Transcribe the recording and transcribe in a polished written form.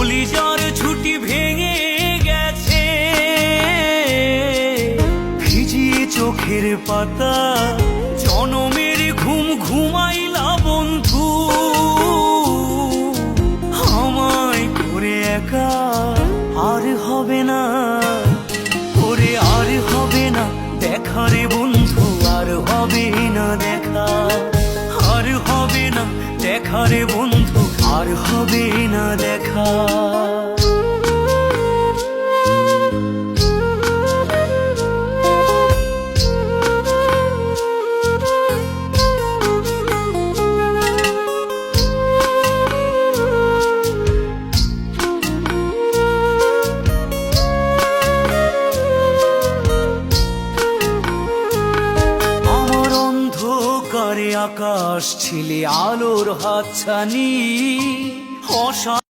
কলিজার ছুটি ভেঙে গেছে, ভিজিয়ে চোখের পাতা জনমের ঘুম ঘুমাইলা বন্ধু। আমায় করে একা আর হবে না, ওরে আর হবে না দেখা রে বন্ধু, আর হবে না দেখা, আর হবে না দেখা রে বন্ধু, আর হবে না দেখা। আকাশ ছিলে আলোর হাতছানি,